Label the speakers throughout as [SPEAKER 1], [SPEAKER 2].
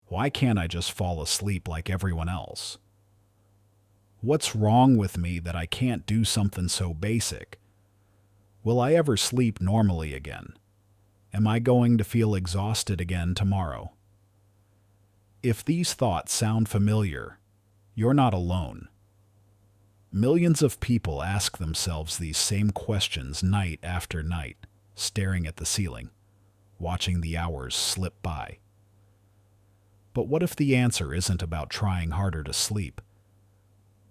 [SPEAKER 1] Why can't I just fall asleep like everyone else? What's wrong with me that I can't do something so basic? Will I ever sleep normally again? Am I going to feel exhausted again tomorrow? If these thoughts sound familiar, you're not alone. Millions of people ask themselves these same questions night after night, staring at the ceiling, watching the hours slip by. But what if the answer isn't about trying harder to sleep,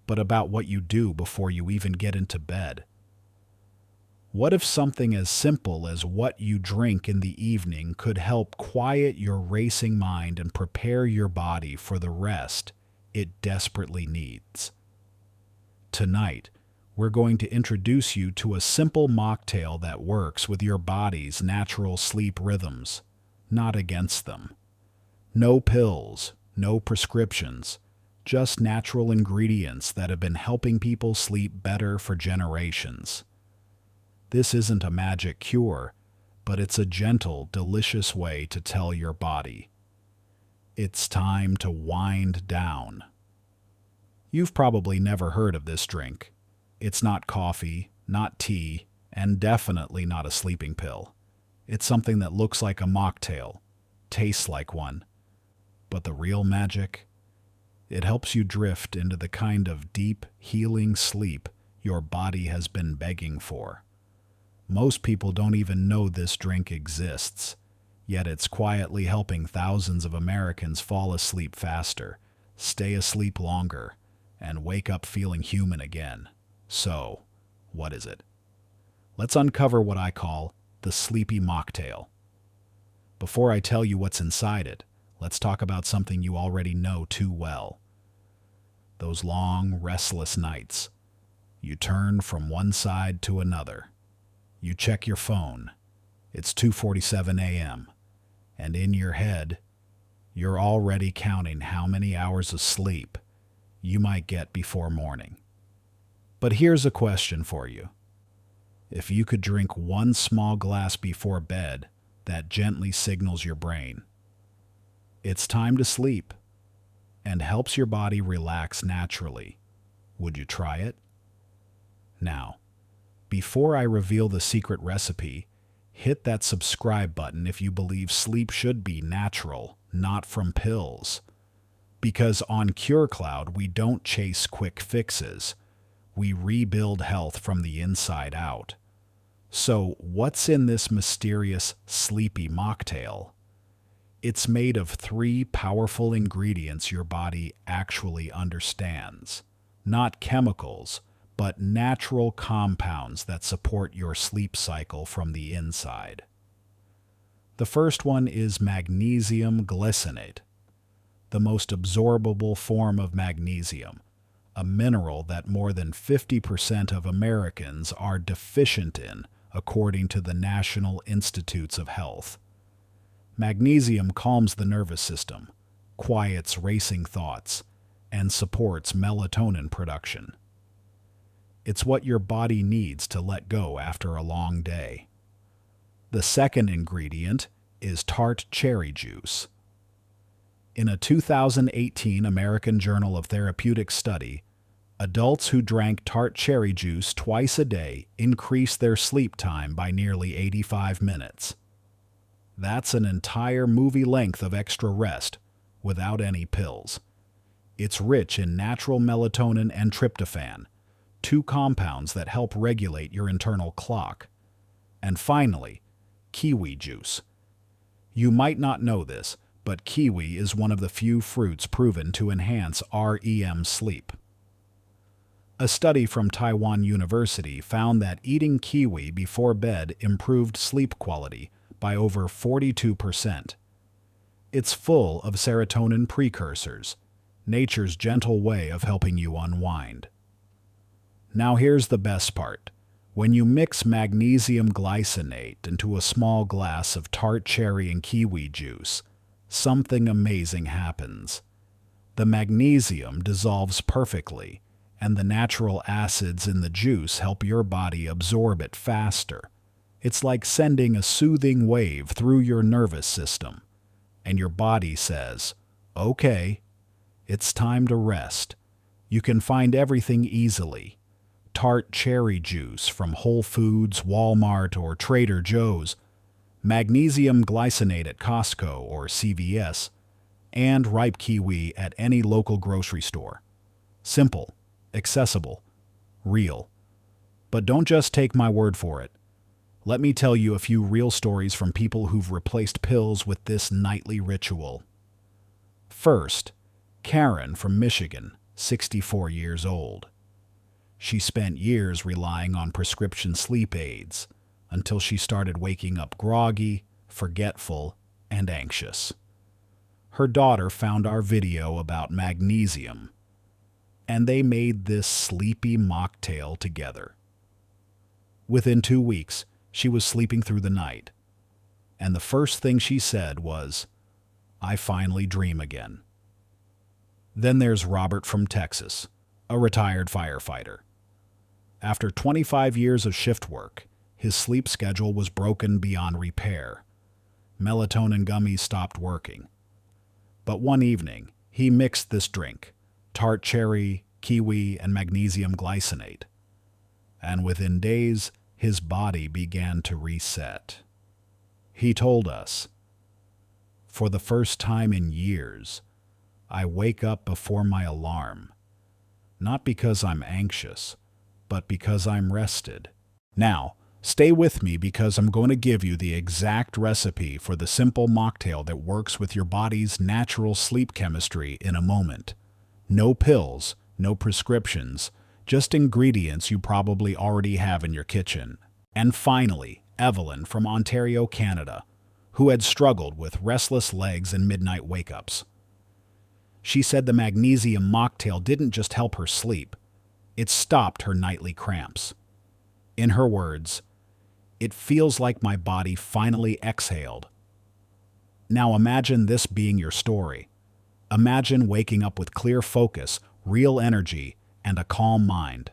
[SPEAKER 1] but about what you do before you even get into bed? What if something as simple as what you drink in the evening could help quiet your racing mind and prepare your body for the rest it desperately needs? Tonight, we're going to introduce you to a simple mocktail that works with your body's natural sleep rhythms, not against them. No pills, no prescriptions, just natural ingredients that have been helping people sleep better for generations. This isn't a magic cure, but it's a gentle, delicious way to tell your body, it's time to wind down. You've probably never heard of this drink. It's not coffee, not tea, and definitely not a sleeping pill. It's something that looks like a mocktail, tastes like one. But the real magic? It helps you drift into the kind of deep, healing sleep your body has been begging for. Most people don't even know this drink exists, yet it's quietly helping thousands of Americans fall asleep faster, stay asleep longer, and wake up feeling human again. So, what is it? Let's uncover what I call the Sleepy Mocktail. Before I tell you what's inside it, let's talk about something you already know too well. Those long, restless nights. You turn from one side to another. You check your phone. It's 2:47 a.m. And in your head, you're already counting how many hours of sleep you might get before morning. But here's a question for you. If you could drink one small glass before bed, that gently signals your brain it's time to sleep and helps your body relax naturally, would you try it? Now, before I reveal the secret recipe, hit that subscribe button if you believe sleep should be natural, not from pills. Because on CureCloud, we don't chase quick fixes. We rebuild health from the inside out. So, what's in this mysterious Sleepy Mocktail? It's made of 3 powerful ingredients your body actually understands. Not chemicals, but natural compounds that support your sleep cycle from the inside. The first one is magnesium glycinate, the most absorbable form of magnesium, a mineral that more than 50% of Americans are deficient in, according to the National Institutes of Health. Magnesium calms the nervous system, quiets racing thoughts, and supports melatonin production. It's what your body needs to let go after a long day. The second ingredient is tart cherry juice. In a 2018 American Journal of Therapeutics study, adults who drank tart cherry juice twice a day increased their sleep time by nearly 85 minutes. That's an entire movie length of extra rest without any pills. It's rich in natural melatonin and tryptophan, 2 compounds that help regulate your internal clock. And finally, kiwi juice. You might not know this, but kiwi is one of the few fruits proven to enhance REM sleep. A study from Taiwan University found that eating kiwi before bed improved sleep quality by over 42%. It's full of serotonin precursors, nature's gentle way of helping you unwind. Now here's the best part. When you mix magnesium glycinate into a small glass of tart cherry and kiwi juice, something amazing happens. The magnesium dissolves perfectly, and the natural acids in the juice help your body absorb it faster. It's like sending a soothing wave through your nervous system, and your body says, Okay, it's time to rest. You can find everything easily. Tart cherry juice from Whole Foods, Walmart, or Trader Joe's, magnesium glycinate at Costco or CVS, and ripe kiwi at any local grocery store. Simple, accessible, real. But don't just take my word for it. Let me tell you a few real stories from people who've replaced pills with this nightly ritual. First, Karen from Michigan, 64 years old. She spent years relying on prescription sleep aids until she started waking up groggy, forgetful, and anxious. Her daughter found our video about magnesium, and they made this Sleepy Mocktail together. Within 2 weeks, she was sleeping through the night, and the first thing she said was, "I finally dream again." Then there's Robert from Texas, a retired firefighter. After 25 years of shift work, his sleep schedule was broken beyond repair. Melatonin gummies stopped working. But one evening, he mixed this drink, tart cherry, kiwi, and magnesium glycinate. And within days, his body began to reset. He told us, "For the first time in years, I wake up before my alarm, not because I'm anxious, but because I'm rested." Now, stay with me because I'm going to give you the exact recipe for the simple mocktail that works with your body's natural sleep chemistry in a moment. No pills, no prescriptions, just ingredients you probably already have in your kitchen. And finally, Evelyn from Ontario, Canada, who had struggled with restless legs and midnight wake-ups. She said the magnesium mocktail didn't just help her sleep, it stopped her nightly cramps. In her words, "It feels like my body finally exhaled." Now imagine this being your story. Imagine waking up with clear focus, real energy, and a calm mind.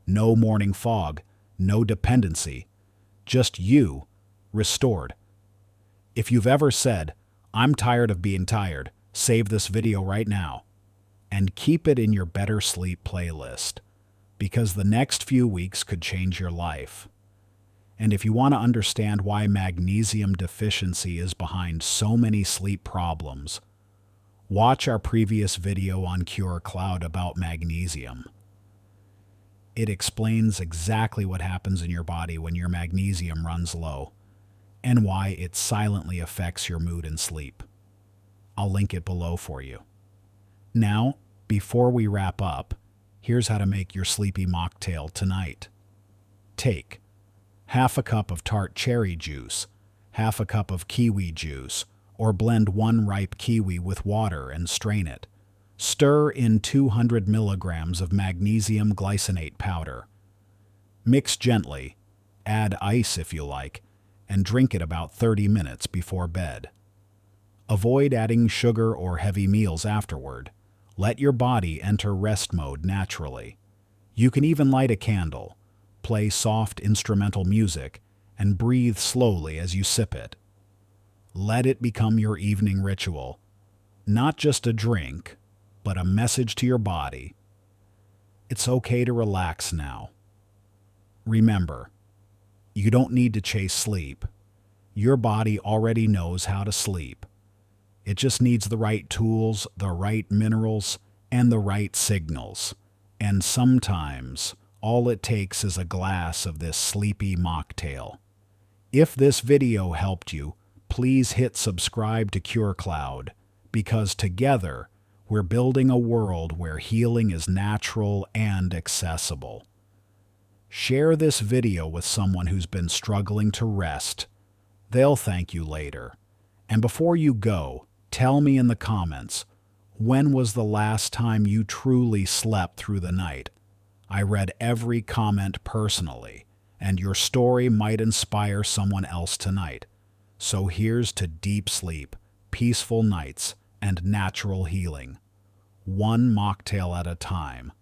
[SPEAKER 1] No morning fog, no dependency, just you, restored. If you've ever said, "I'm tired of being tired," save this video right now and keep it in your Better Sleep playlist, because the next few weeks could change your life. And if you want to understand why magnesium deficiency is behind so many sleep problems, watch our previous video on Cure Cloud about magnesium. It explains exactly what happens in your body when your magnesium runs low and why it silently affects your mood and sleep. I'll link it below for you. Now, before we wrap up, here's how to make your Sleepy Mocktail tonight. Take half a cup of tart cherry juice, half a cup of kiwi juice, or blend 1 ripe kiwi with water and strain it. Stir in 200 milligrams of magnesium glycinate powder. Mix gently, add ice if you like, and drink it about 30 minutes before bed. Avoid adding sugar or heavy meals afterward. Let your body enter rest mode naturally. You can even light a candle, play soft instrumental music, and breathe slowly as you sip it. Let it become your evening ritual, not just a drink, but a message to your body. It's okay to relax now. Remember, you don't need to chase sleep. Your body already knows how to sleep. It just needs the right tools, the right minerals, and the right signals. And sometimes, all it takes is a glass of this Sleepy Mocktail. If this video helped you, please hit subscribe to Cure Cloud, because together, we're building a world where healing is natural and accessible. Share this video with someone who's been struggling to rest. They'll thank you later. And before you go, tell me in the comments, when was the last time you truly slept through the night? I read every comment personally, and your story might inspire someone else tonight. So here's to deep sleep, peaceful nights, and natural healing. One mocktail at a time.